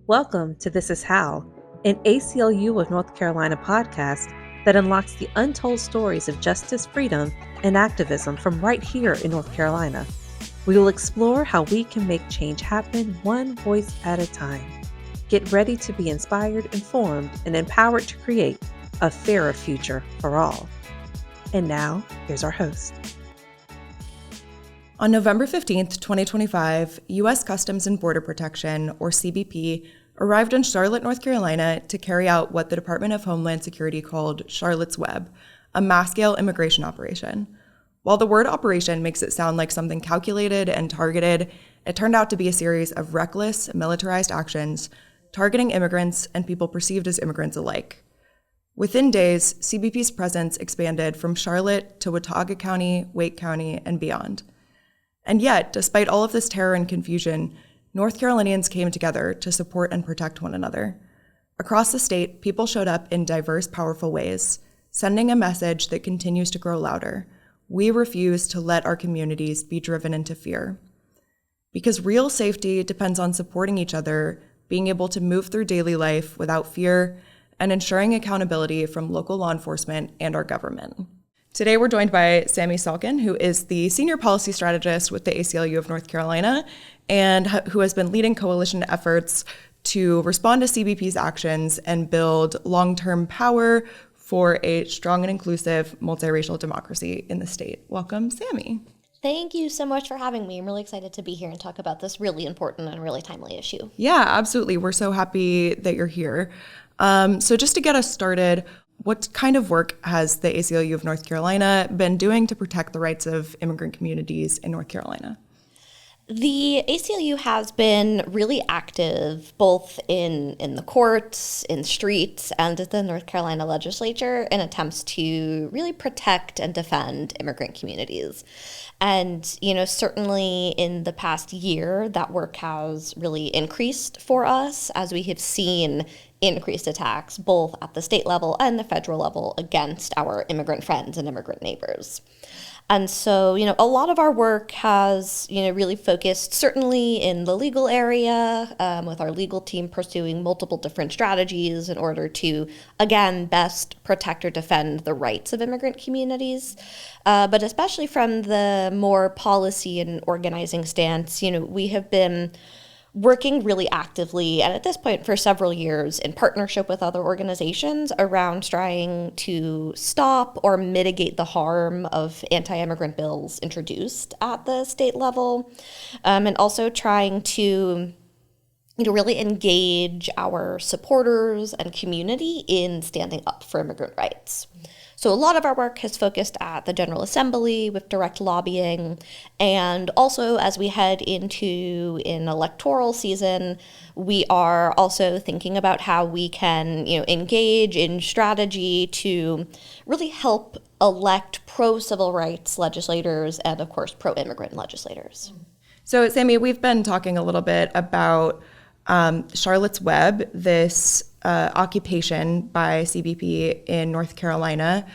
Welcome to This Is How, an ACLU of North Carolina podcast that unlocks the untold stories of justice, freedom, and activism from right here in North Carolina. We will explore how we can make change happen one voice at a time. Get ready to be inspired, informed, and empowered to create a fairer future for all. And now, here's our host. On November 15th, 2025, U.S. Customs and Border Protection, or CBP, arrived in Charlotte, North Carolina to carry out what the Department of Homeland Security called Charlotte's Web, a mass-scale immigration operation. While the word operation makes it sound like something calculated and targeted, it turned out to be a series of reckless, militarized actions targeting immigrants and people perceived as immigrants alike. Within days, CBP's presence expanded from Charlotte to Watauga County, Wake County, and beyond. And yet, despite all of this terror and confusion, North Carolinians came together to support and protect one another. Across the state, people showed up in diverse, powerful ways, sending a message that continues to grow louder. We refuse to let our communities be driven into fear. Because real safety depends on supporting each other, being able to move through daily life without fear, and ensuring accountability from local law enforcement and our government. Today, we're joined by Sammy Salkin, who is the Senior Policy Strategist with the ACLU of North Carolina, and who has been leading coalition efforts to respond to CBP's actions and build long-term power for a strong and inclusive multiracial democracy in the state. Welcome, Sammy. Thank you so much for having me. I'm really excited to be here and talk about this really important and really timely issue. Yeah, absolutely. We're so happy that you're here. So just to get us started, what kind of work has the ACLU of North Carolina been doing to protect the rights of immigrant communities in North Carolina? The ACLU has been really active both in the courts, in streets, and at the North Carolina legislature in attempts to really protect and defend immigrant communities. And, certainly in the past year, that work has really increased for us as we have seen increased attacks both at the state level and the federal level against our immigrant friends and immigrant neighbors. And so, a lot of our work has, really focused certainly in the legal area, with our legal team pursuing multiple different strategies in order to, again, best protect or defend the rights of immigrant communities. But especially from the more policy and organizing stance, we have been working really actively, and at this point for several years, in partnership with other organizations around trying to stop or mitigate the harm of anti-immigrant bills introduced at the state level, and also trying to really engage our supporters and community in standing up for immigrant rights. So a lot of our work has focused at the General Assembly with direct lobbying, and also as we head into an electoral season, we are also thinking about how we can, engage in strategy to really help elect pro-civil rights legislators and, of course, pro-immigrant legislators. So, Sammy, we've been talking a little bit about Charlotte's Web, this occupation by CBP in North Carolina.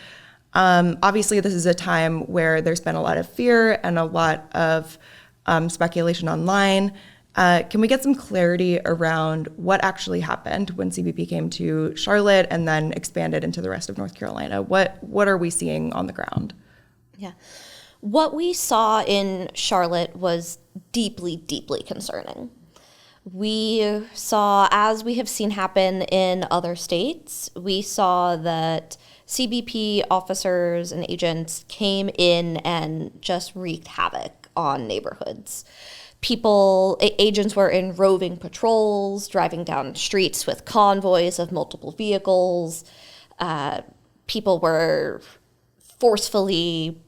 Obviously, this is a time where there's been a lot of fear and a lot of speculation online. Can we get some clarity around what actually happened when CBP came to Charlotte and then expanded into the rest of North Carolina? What are we seeing on the ground? Yeah. What we saw in Charlotte was deeply, deeply concerning. We saw, as we have seen happen in other states, we saw that CBP officers and agents came in and just wreaked havoc on neighborhoods. Agents were in roving patrols, driving down streets with convoys of multiple vehicles. People were forcefully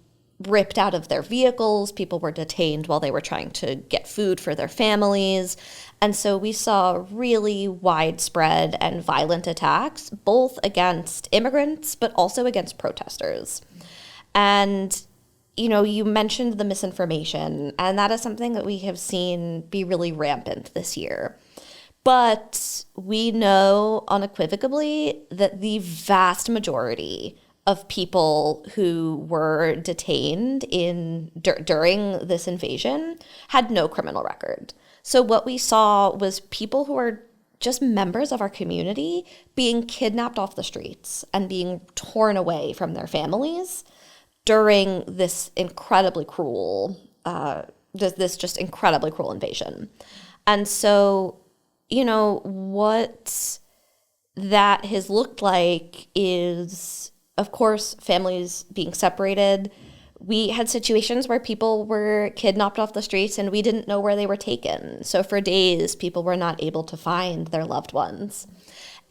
ripped out of their vehicles. People were detained while they were trying to get food for their families. And so we saw really widespread and violent attacks, both against immigrants, but also against protesters. And, you mentioned the misinformation, and that is something that we have seen be really rampant this year. But we know unequivocally that the vast majority of people who were detained during this invasion had no criminal record. So what we saw was people who are just members of our community being kidnapped off the streets and being torn away from their families during this incredibly cruel, this just incredibly cruel invasion. And so, what that has looked like is, of course, families being separated. We had situations where people were kidnapped off the streets and we didn't know where they were taken. So for days, people were not able to find their loved ones.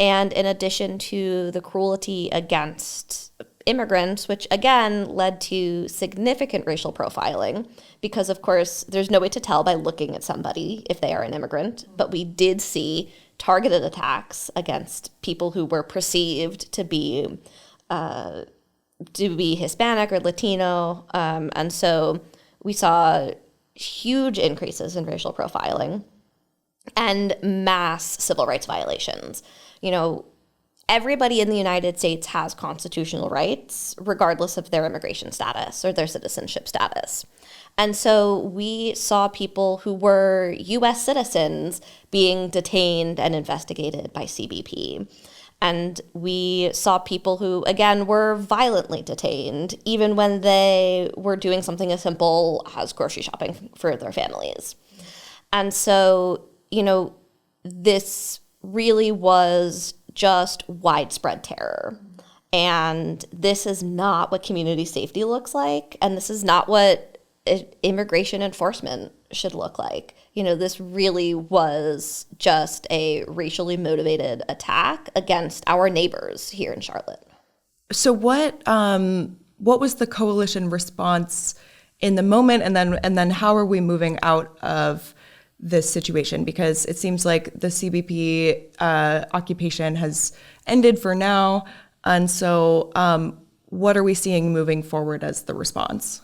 And in addition to the cruelty against immigrants, which again led to significant racial profiling, because of course, there's no way to tell by looking at somebody if they are an immigrant, but we did see targeted attacks against people who were perceived to be Hispanic or Latino. And so we saw huge increases in racial profiling and mass civil rights violations. Everybody in the United States has constitutional rights, regardless of their immigration status or their citizenship status. And so we saw people who were U.S. citizens being detained and investigated by CBP. And we saw people who, again, were violently detained, even when they were doing something as simple as grocery shopping for their families. And so, this really was just widespread terror. And this is not what community safety looks like. And this is not what immigration enforcement should look like. This really was just a racially motivated attack against our neighbors here in Charlotte. So what was the coalition response in the moment, and then how are we moving out of this situation? Because it seems like the CBP occupation has ended for now, and so what are we seeing moving forward as the response?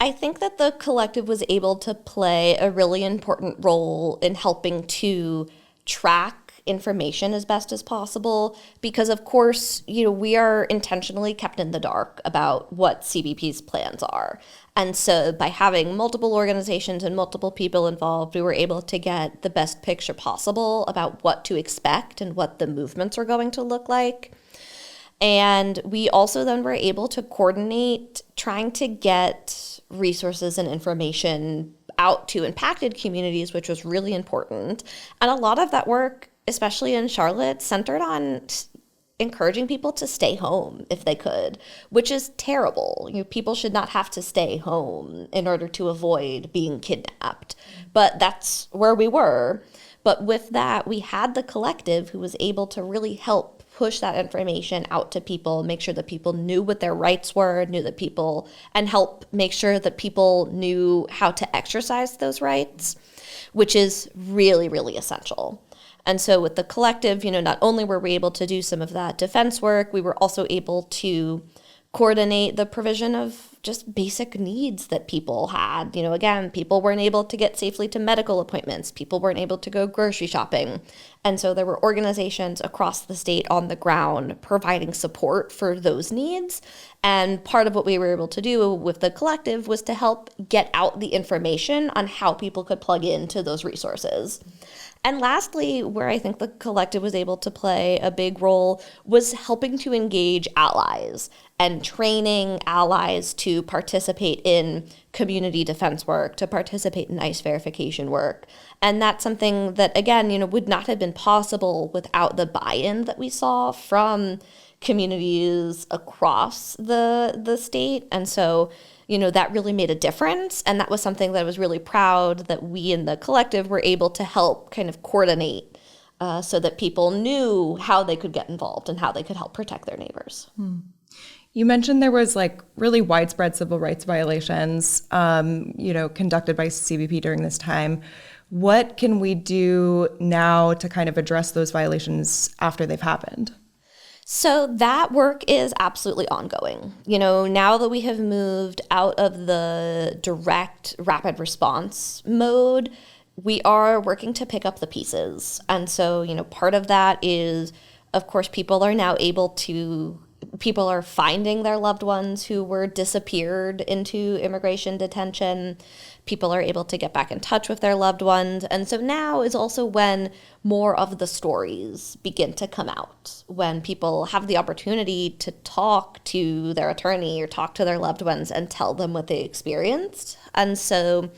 I think that the collective was able to play a really important role in helping to track information as best as possible, because of course, we are intentionally kept in the dark about what CBP's plans are. And so by having multiple organizations and multiple people involved, we were able to get the best picture possible about what to expect and what the movements are going to look like. And we also then were able to coordinate trying to get resources and information out to impacted communities, which was really important. And a lot of that work, especially in Charlotte, centered on encouraging people to stay home if they could, which is terrible. People should not have to stay home in order to avoid being kidnapped. But that's where we were. But with that, we had the collective who was able to really help push that information out to people, make sure that people knew what their rights were, and help make sure that people knew how to exercise those rights, which is really, really essential. And so with the collective, not only were we able to do some of that defense work, we were also able to coordinate the provision of just basic needs that people had. Again, people weren't able to get safely to medical appointments. People weren't able to go grocery shopping. And so there were organizations across the state on the ground providing support for those needs. And part of what we were able to do with the collective was to help get out the information on how people could plug into those resources. And lastly, where I think the collective was able to play a big role was helping to engage allies and training allies to participate in community defense work, to participate in ICE verification work. And that's something that, again, would not have been possible without the buy-in that we saw from communities across the state. And so, that really made a difference. And that was something that I was really proud that we in the collective were able to help kind of coordinate so that people knew how they could get involved and how they could help protect their neighbors. You mentioned there was really widespread civil rights violations, conducted by CBP during this time. What can we do now to kind of address those violations after they've happened? So that work is absolutely ongoing. Now that we have moved out of the direct rapid response mode, we are working to pick up the pieces. And so, part of that is, of course, people are finding their loved ones who were disappeared into immigration detention. people are able to get back in touch with their loved ones. And so now is also when more of the stories begin to come out, when people have the opportunity to talk to their attorney or talk to their loved ones and tell them what they experienced. And so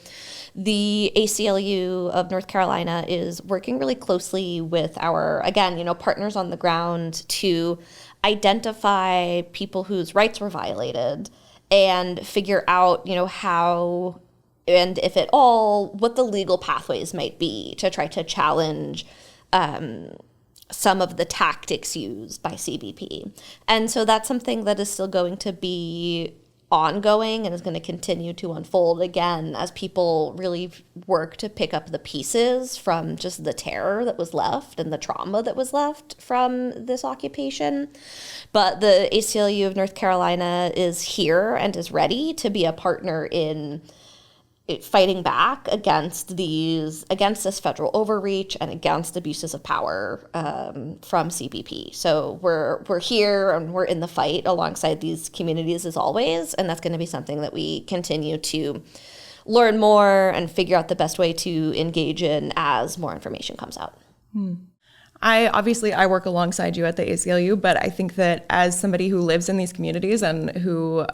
the ACLU of North Carolina is working really closely with our, again, partners on the ground to identify people whose rights were violated and figure out, how and if at all, what the legal pathways might be to try to challenge some of the tactics used by CBP. And so that's something that is still going to be ongoing and is going to continue to unfold again as people really work to pick up the pieces from just the terror that was left and the trauma that was left from this occupation. But the ACLU of North Carolina is here and is ready to be a partner in fighting back against this federal overreach and against abuses of power from CBP. So we're here and we're in the fight alongside these communities as always, and that's going to be something that we continue to learn more and figure out the best way to engage in as more information comes out. I work alongside you at the ACLU, but I think that as somebody who lives in these communities and who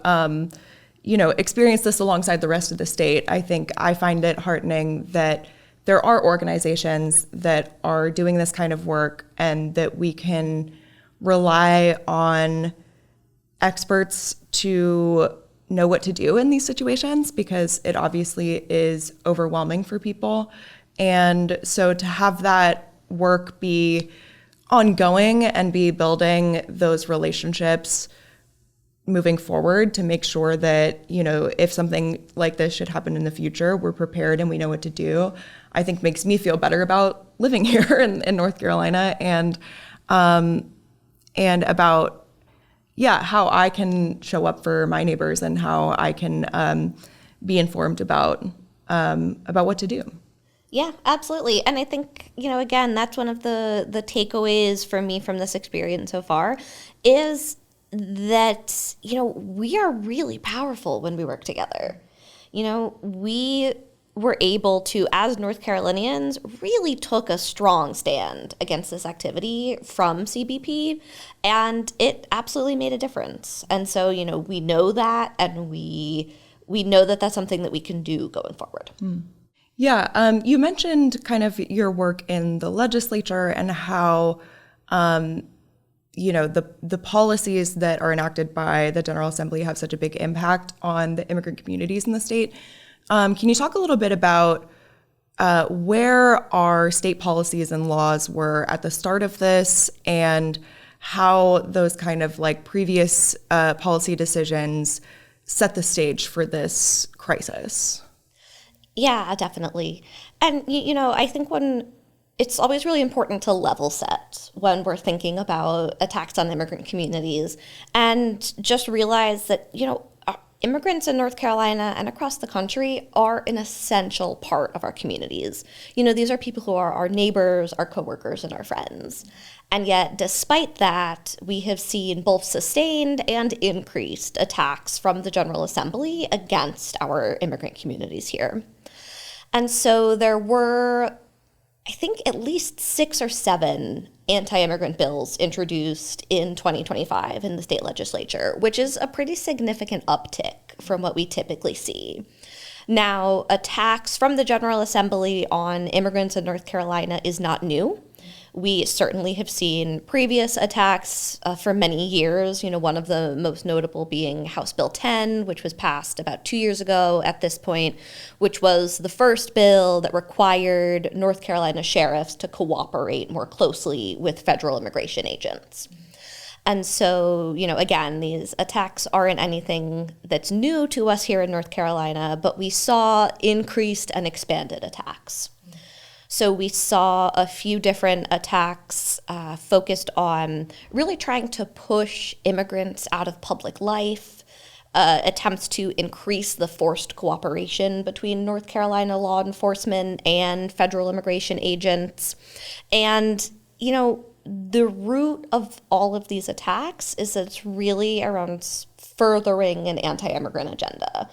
experience this alongside the rest of the state, I think I find it heartening that there are organizations that are doing this kind of work and that we can rely on experts to know what to do in these situations, because it obviously is overwhelming for people. And so to have that work be ongoing and be building those relationships moving forward to make sure that, if something like this should happen in the future, we're prepared and we know what to do, I think makes me feel better about living here in North Carolina and about, how I can show up for my neighbors and how I can be informed about what to do. Yeah, absolutely. And I think, again, that's one of the takeaways for me from this experience so far is that, we are really powerful when we work together. We were able to, as North Carolinians, really took a strong stand against this activity from CBP, and it absolutely made a difference. And so, we know that, and we know that that's something that we can do going forward. Yeah, you mentioned kind of your work in the legislature and how the policies that are enacted by the General Assembly have such a big impact on the immigrant communities in the state. Can you talk a little bit about where our state policies and laws were at the start of this and how those kind of previous policy decisions set the stage for this crisis? Yeah, definitely. And, I think it's always really important to level set when we're thinking about attacks on immigrant communities and just realize that, immigrants in North Carolina and across the country are an essential part of our communities. These are people who are our neighbors, our coworkers, and our friends. And yet, despite that, we have seen both sustained and increased attacks from the General Assembly against our immigrant communities here. And so there were, I think, at least 6 or 7 anti-immigrant bills introduced in 2025 in the state legislature, which is a pretty significant uptick from what we typically see. Now, attacks from the General Assembly on immigrants in North Carolina is not new. We certainly have seen previous attacks for many years, one of the most notable being House Bill 10, which was passed about 2 years ago at this point, which was the first bill that required North Carolina sheriffs to cooperate more closely with federal immigration agents. And so, again, these attacks aren't anything that's new to us here in North Carolina, but we saw increased and expanded attacks. So we saw a few different attacks focused on really trying to push immigrants out of public life, attempts to increase the forced cooperation between North Carolina law enforcement and federal immigration agents. And, the root of all of these attacks is that it's really around furthering an anti-immigrant agenda.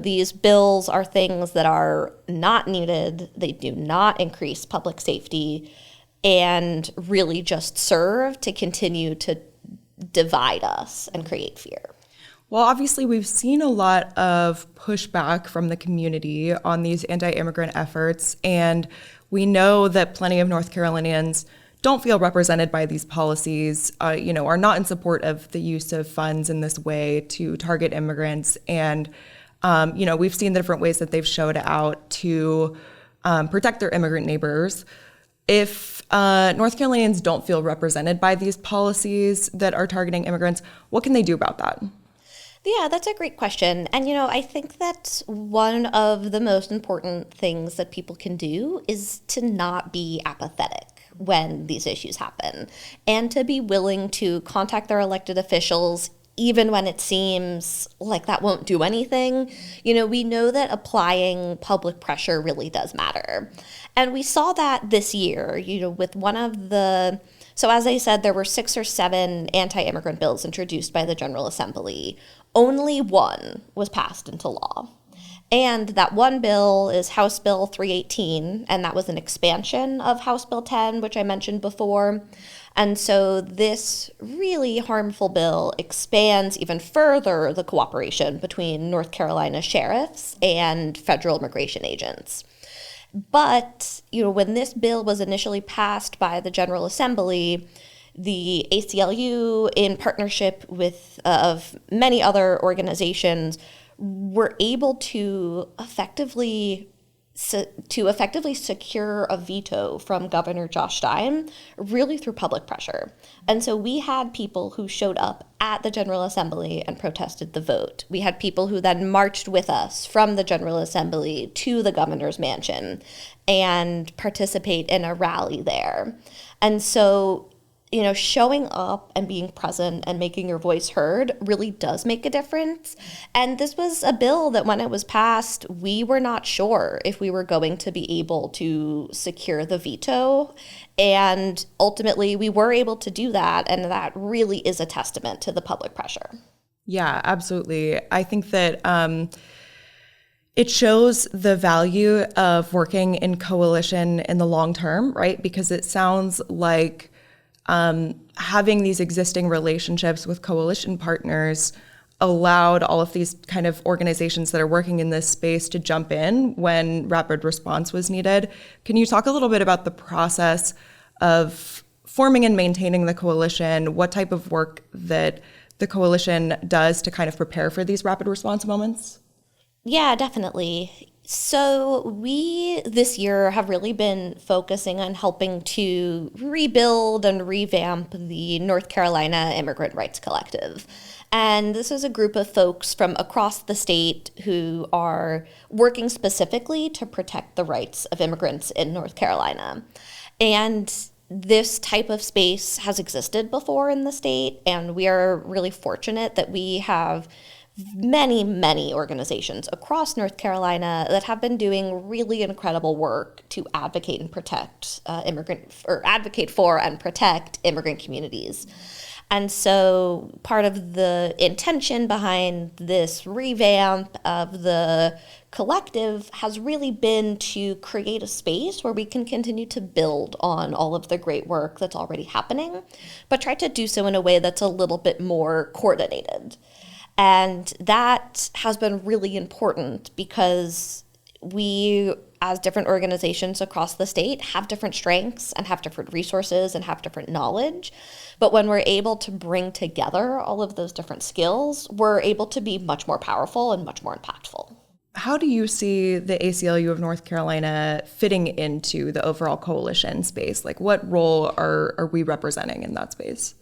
These bills are things that are not needed. They do not increase public safety and really just serve to continue to divide us and create fear. Well, obviously, we've seen a lot of pushback from the community on these anti-immigrant efforts, and we know that plenty of North Carolinians don't feel represented by these policies, are not in support of the use of funds in this way to target immigrants. And, we've seen the different ways that they've showed out to protect their immigrant neighbors. If North Carolinians don't feel represented by these policies that are targeting immigrants, what can they do about that? Yeah, that's a great question. And, I think that one of the most important things that people can do is to not be apathetic when these issues happen and to be willing to contact their elected officials even when it seems like that won't do anything. We know that applying public pressure really does matter. And we saw that this year, with so as I said, there were 6 or 7 anti-immigrant bills introduced by the General Assembly. Only one was passed into law. And that one bill is House Bill 318, and that was an expansion of House Bill 10, which I mentioned before. And so this really harmful bill expands even further the cooperation between North Carolina sheriffs and federal immigration agents. But, when this bill was initially passed by the General Assembly, the ACLU, in partnership with of many other organizations, were able to effectively secure a veto from Governor Josh Stein, really through public pressure. And so we had people who showed up at the General Assembly and protested the vote. We had people who then marched with us from the General Assembly to the governor's mansion and participate in a rally there. And so showing up and being present and making your voice heard really does make a difference. And this was a bill that when it was passed, we were not sure if we were going to be able to secure the veto. And ultimately, we were able to do that. And that really is a testament to the public pressure. Yeah, absolutely. I think that it shows the value of working in coalition in the long term, right? Because it sounds like having these existing relationships with coalition partners allowed all of these kind of organizations that are working in this space to jump in when rapid response was needed. Can you talk a little bit about the process of forming and maintaining the coalition, what type of work that the coalition does to kind of prepare for these rapid response moments? Yeah, definitely. So we, this year, have really been focusing on helping to rebuild and revamp the North Carolina Immigrant Rights Collective. And this is a group of folks from across the state who are working specifically to protect the rights of immigrants in North Carolina. And this type of space has existed before in the state, and we are really fortunate that we have many, many organizations across North Carolina that have been doing really incredible work to advocate and protect advocate for and protect immigrant communities. And so part of the intention behind this revamp of the collective has really been to create a space where we can continue to build on all of the great work that's already happening, but try to do so in a way that's a little bit more coordinated. And that has been really important because we, as different organizations across the state, have different strengths and have different resources and have different knowledge. But when we're able to bring together all of those different skills, we're able to be much more powerful and much more impactful. How do you see the ACLU of North Carolina fitting into the overall coalition space? Like, what role are we representing in that space?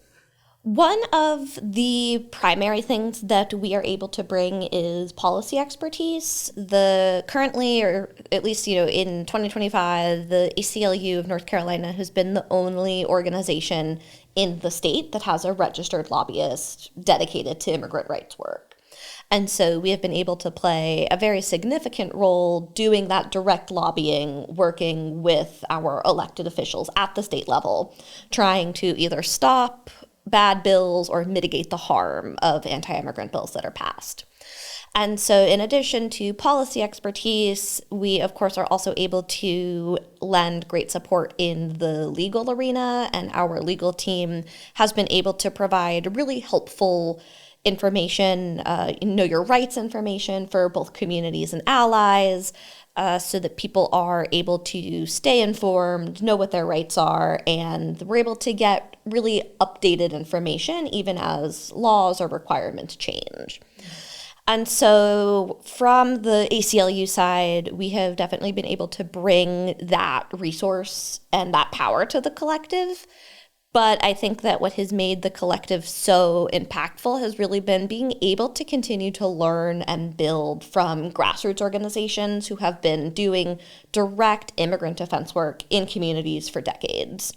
One of the primary things that we are able to bring is policy expertise. Currently, or at least, in 2025, the ACLU of North Carolina has been the only organization in the state that has a registered lobbyist dedicated to immigrant rights work. And so we have been able to play a very significant role doing that direct lobbying, working with our elected officials at the state level, trying to either stop bad bills or mitigate the harm of anti-immigrant bills that are passed. And so in addition to policy expertise, we, of course, are also able to lend great support in the legal arena, and our legal team has been able to provide really helpful information, know your rights information for both communities and allies, so that people are able to stay informed, know what their rights are, and we're able to get really updated information even as laws or requirements change. And so from the ACLU side, we have definitely been able to bring that resource and that power to the collective. But I think that what has made the collective so impactful has really been being able to continue to learn and build from grassroots organizations who have been doing direct immigrant defense work in communities for decades.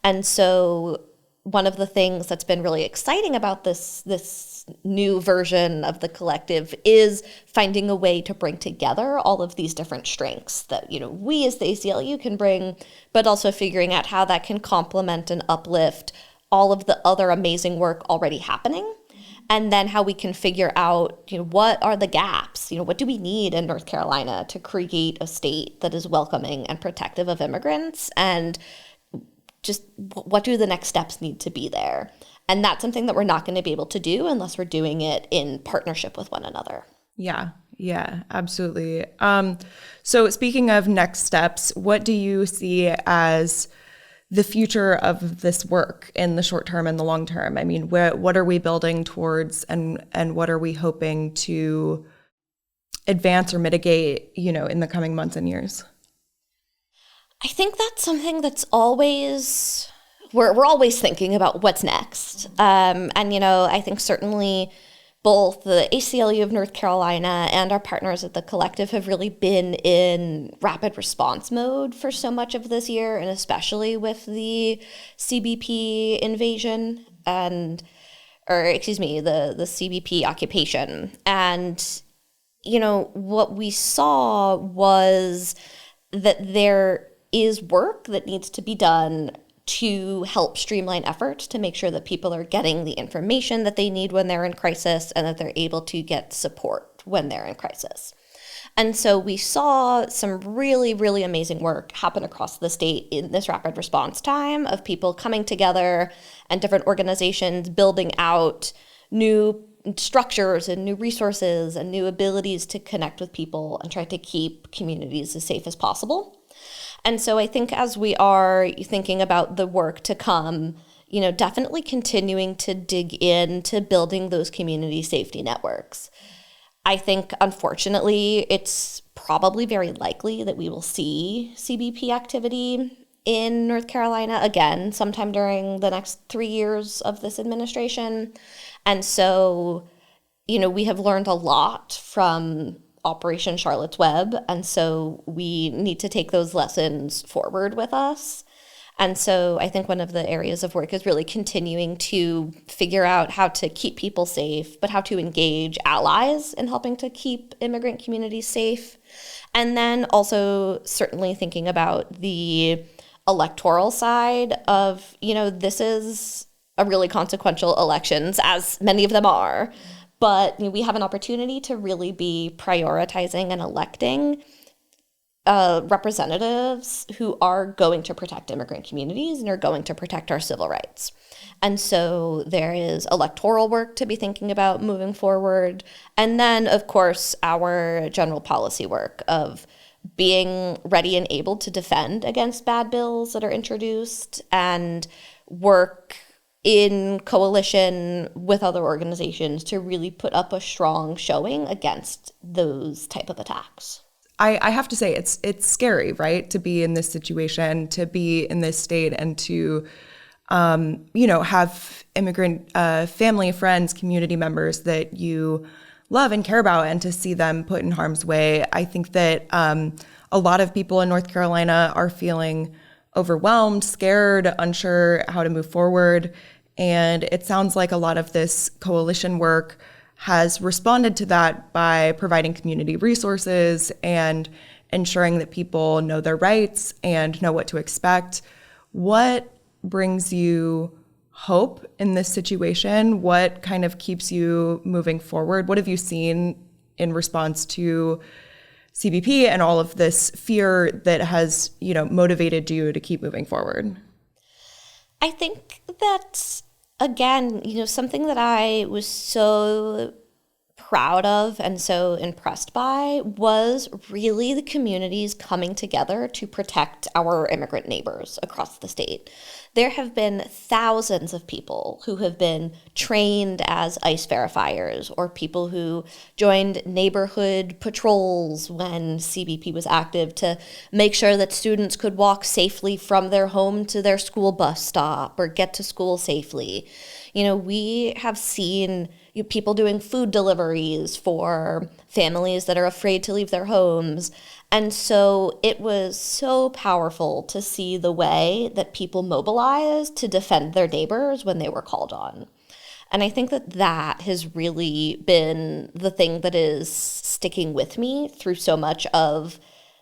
And so one of the things that's been really exciting about this new version of the collective is finding a way to bring together all of these different strengths that, we as the ACLU can bring, but also figuring out how that can complement and uplift all of the other amazing work already happening. And then how we can figure out, what are the gaps? What do we need in North Carolina to create a state that is welcoming and protective of immigrants? And just what do the next steps need to be there? And that's something that we're not going to be able to do unless we're doing it in partnership with one another. Yeah, absolutely. So speaking of next steps, what do you see as the future of this work in the short term and the long term? I mean, what are we building towards, and what are we hoping to advance or mitigate, in the coming months and years? I think that's something that's always, we're always thinking about what's next. And, I think certainly both the ACLU of North Carolina and our partners at the collective have really been in rapid response mode for so much of this year, and especially with the CBP invasion the CBP occupation. And, what we saw was that there is work that needs to be done to help streamline efforts to make sure that people are getting the information that they need when they're in crisis and that they're able to get support when they're in crisis. And so we saw some really, really amazing work happen across the state in this rapid response time of people coming together and different organizations building out new structures and new resources and new abilities to connect with people and try to keep communities as safe as possible. And so I think as we are thinking about the work to come, definitely continuing to dig into building those community safety networks. I think, unfortunately, it's probably very likely that we will see CBP activity in North Carolina again sometime during the next 3 years of this administration. And so, we have learned a lot from Operation Charlotte's Web, and so we need to take those lessons forward with us. And so I think one of the areas of work is really continuing to figure out how to keep people safe, but how to engage allies in helping to keep immigrant communities safe. And then also certainly thinking about the electoral side of, this is a really consequential elections, as many of them are. But we have an opportunity to really be prioritizing and electing representatives who are going to protect immigrant communities and are going to protect our civil rights. And so there is electoral work to be thinking about moving forward. And then, of course, our general policy work of being ready and able to defend against bad bills that are introduced and work in coalition with other organizations to really put up a strong showing against those type of attacks. I have to say it's scary, right, to be in this situation, to be in this state, and to have immigrant family, friends, community members that you love and care about, and to see them put in harm's way. I think that a lot of people in North Carolina are feeling overwhelmed, scared, unsure how to move forward. And it sounds like a lot of this coalition work has responded to that by providing community resources and ensuring that people know their rights and know what to expect. What brings you hope in this situation? What kind of keeps you moving forward? What have you seen in response to CBP and all of this fear that has, motivated you to keep moving forward? I think that, again, something that I was so proud of and so impressed by was really the communities coming together to protect our immigrant neighbors across the state. There have been thousands of people who have been trained as ICE verifiers, or people who joined neighborhood patrols when CBP was active to make sure that students could walk safely from their home to their school bus stop or get to school safely. We have seen people doing food deliveries for families that are afraid to leave their homes. And so it was so powerful to see the way that people mobilized to defend their neighbors when they were called on. And I think that has really been the thing that is sticking with me through so much of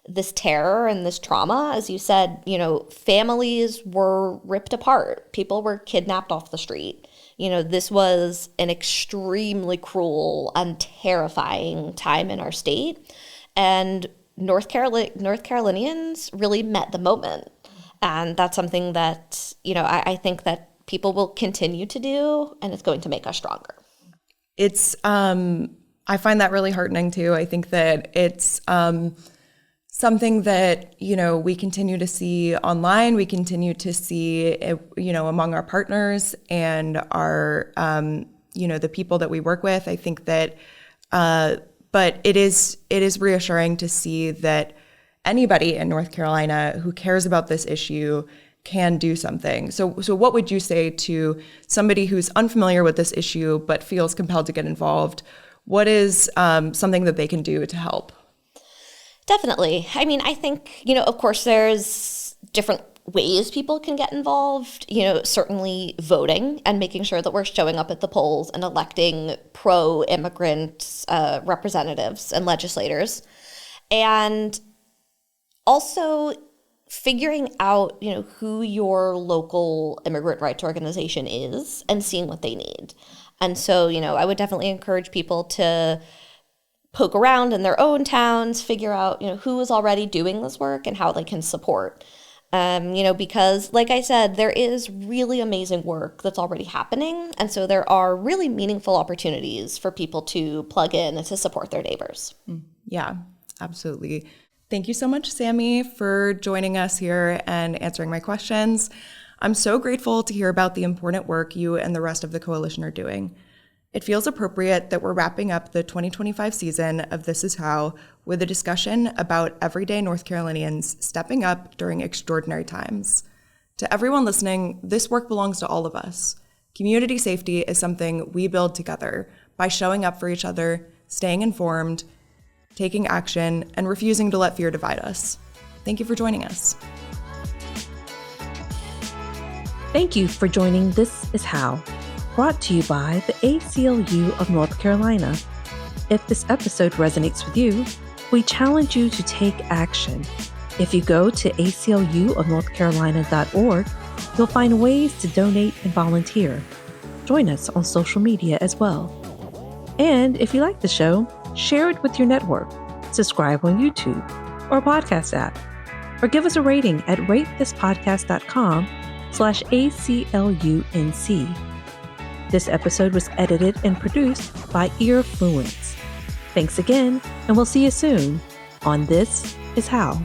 this terror and this trauma. As you said, families were ripped apart. People were kidnapped off the street. This was an extremely cruel and terrifying time in our state. And North Carolinians really met the moment. And that's something that, I think that people will continue to do, and it's going to make us stronger. It's, I find that really heartening too. I think that it's something that, we continue to see online, we continue to see, among our partners and our, the people that we work with. I think that, but it is reassuring to see that anybody in North Carolina who cares about this issue can do something. So what would you say to somebody who's unfamiliar with this issue but feels compelled to get involved? What is something that they can do to help? Definitely. I think, of course, there's different ways people can get involved, certainly voting and making sure that we're showing up at the polls and electing pro-immigrant representatives and legislators. And also figuring out, who your local immigrant rights organization is and seeing what they need. And so, I would definitely encourage people to poke around in their own towns, figure out, who is already doing this work and how they can support. Because like I said, there is really amazing work that's already happening. And so there are really meaningful opportunities for people to plug in and to support their neighbors. Yeah, absolutely. Thank you so much, Sammy, for joining us here and answering my questions. I'm so grateful to hear about the important work you and the rest of the coalition are doing. It feels appropriate that we're wrapping up the 2025 season of This Is How with a discussion about everyday North Carolinians stepping up during extraordinary times. To everyone listening, this work belongs to all of us. Community safety is something we build together by showing up for each other, staying informed, taking action, and refusing to let fear divide us. Thank you for joining us. Thank you for joining This Is How, brought to you by the ACLU of North Carolina. If this episode resonates with you, we challenge you to take action. If you go to acluofnorthcarolina.org, you'll find ways to donate and volunteer. Join us on social media as well. And if you like the show, share it with your network, subscribe on YouTube or a podcast app, or give us a rating at ratethispodcast.com/ACLUNC. This episode was edited and produced by Earfluence. Thanks again, and we'll see you soon on This Is How.